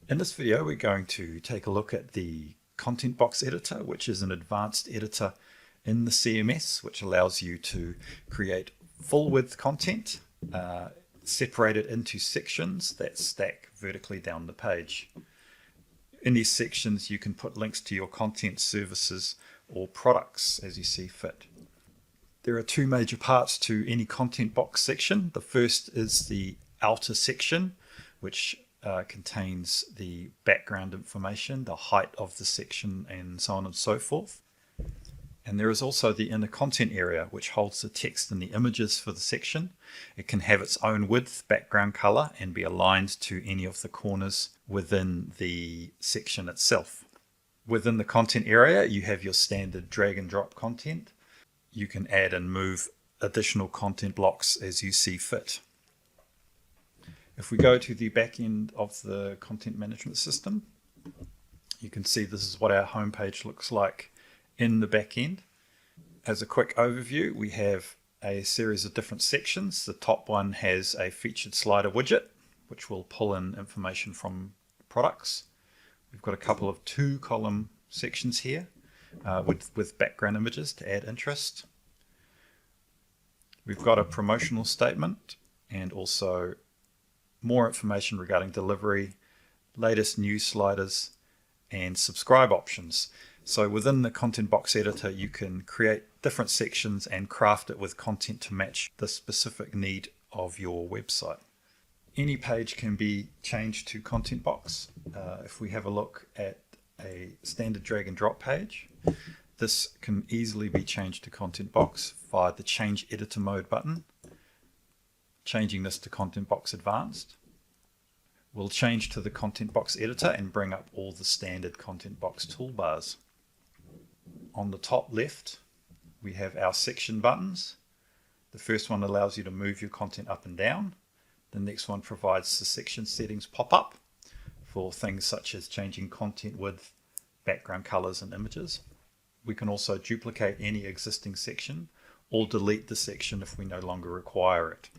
In this video, we're going to take a look at the Contentbox Editor, which is an advanced editor in the CMS, which allows you to create full width content, separated into sections that stack vertically down the page. In these sections, you can put links to your content, services, or products as you see fit. There are two major parts to any Contentbox section. The first is the outer section, which contains the background information, the height of the section, and so on and so forth. And there is also the inner content area, which holds the text and the images for the section. It can have its own width, background color, and be aligned to any of the corners within the section itself. Within the content area, you have your standard drag and drop content. You can add and move additional content blocks as you see fit. If we go to the back end of the content management system, you can see this is what our homepage looks like in the back end. As a quick overview, we have a series of different sections. The top one has a featured slider widget, which will pull in information from products. We've got a couple of 2-column sections here with background images to add interest. We've got a promotional statement and also more information regarding delivery, latest news sliders, and subscribe options. So within the Contentbox Editor, you can create different sections and craft it with content to match the specific need of your website. Any page can be changed to Contentbox. If we have a look at a standard drag and drop page, this can easily be changed to Contentbox via the Change Editor Mode button. Changing this to Contentbox Advanced. We'll change to the Contentbox Editor and bring up all the standard Contentbox toolbars. On the top left, we have our section buttons. The first one allows you to move your content up and down. The next one provides the section settings pop-up for things such as changing content width, background colors, and images. We can also duplicate any existing section or delete the section if we no longer require it.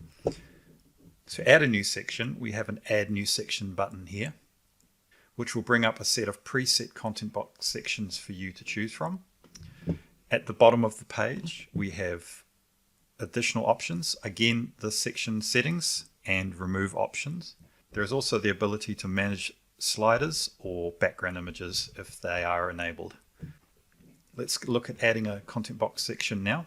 To add a new section, we have an Add New Section button here, which will bring up a set of preset Contentbox sections for you to choose from. At the bottom of the page, we have additional options. Again, the section settings and remove options. There is also the ability to manage sliders or background images if they are enabled. Let's look at adding a Contentbox section now.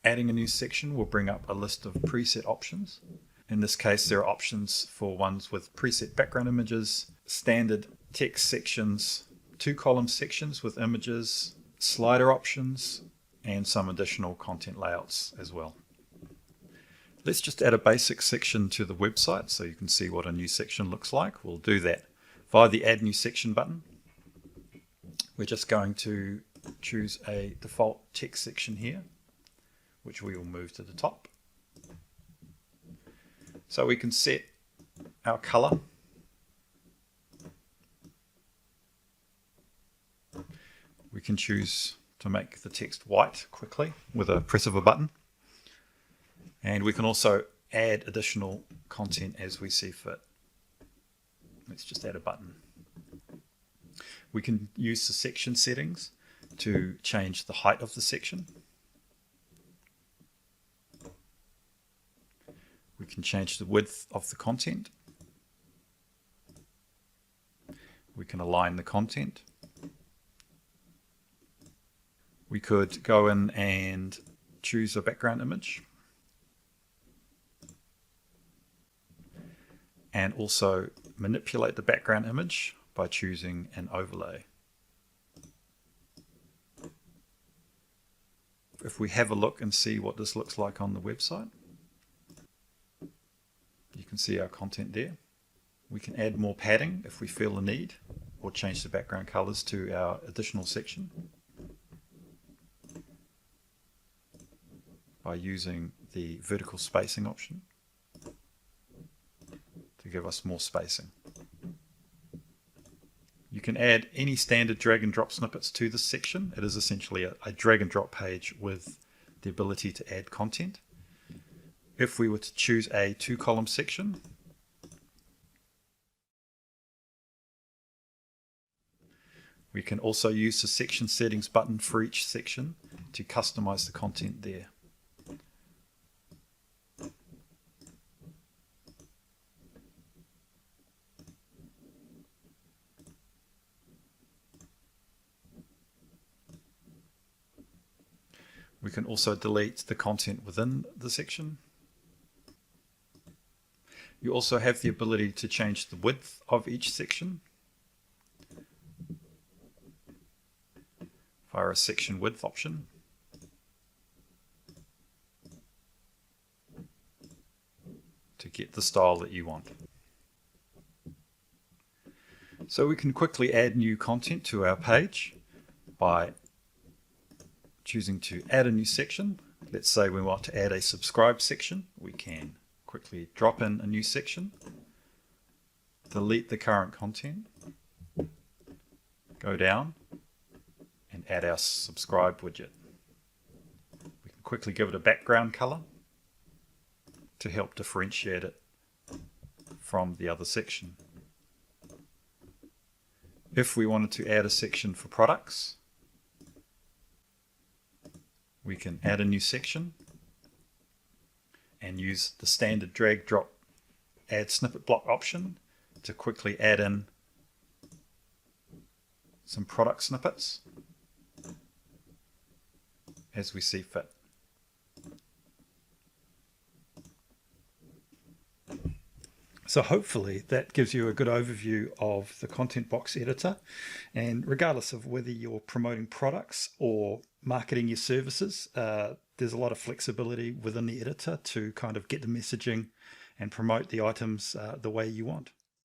Adding a new section will bring up a list of preset options. In this case, there are options for ones with preset background images, standard text sections, 2-column sections with images, slider options, and some additional content layouts as well. Let's just add a basic section to the website so you can see what a new section looks like. We'll do that via the Add New Section button. We're just going to choose a default text section here, which we will move to the top. So we can set our color. We can choose to make the text white quickly with a press of a button. And we can also add additional content as we see fit. Let's just add a button. We can use the section settings to change the height of the section. We can change the width of the content. We can align the content. We could go in and choose a background image. And also manipulate the background image by choosing an overlay. If we have a look and see what this looks like on the website, you can see our content there. We can add more padding if we feel the need, or change the background colors to our additional section by using the vertical spacing option to give us more spacing. You can add any standard drag and drop snippets to this section. It is essentially a drag and drop page with the ability to add content. If we were to choose a 2-column section, We can also use the section settings button for each section to customize the content there. We can also delete the content within the section. You also have the ability to change the width of each section via a section width option. To get the style that you want. So we can quickly add new content to our page by choosing to add a new section. Let's say we want to add a subscribe section. We can quickly drop in a new section, delete the current content, go down and add our subscribe widget. We can quickly give it a background color to help differentiate it from the other section. If we wanted to add a section for products, we can add a new section and use the standard drag drop add snippet block option to quickly add in some product snippets as we see fit. So hopefully that gives you a good overview of the Contentbox Editor, and regardless of whether you're promoting products or marketing your services, there's a lot of flexibility within the editor to kind of get the messaging and promote the items the way you want.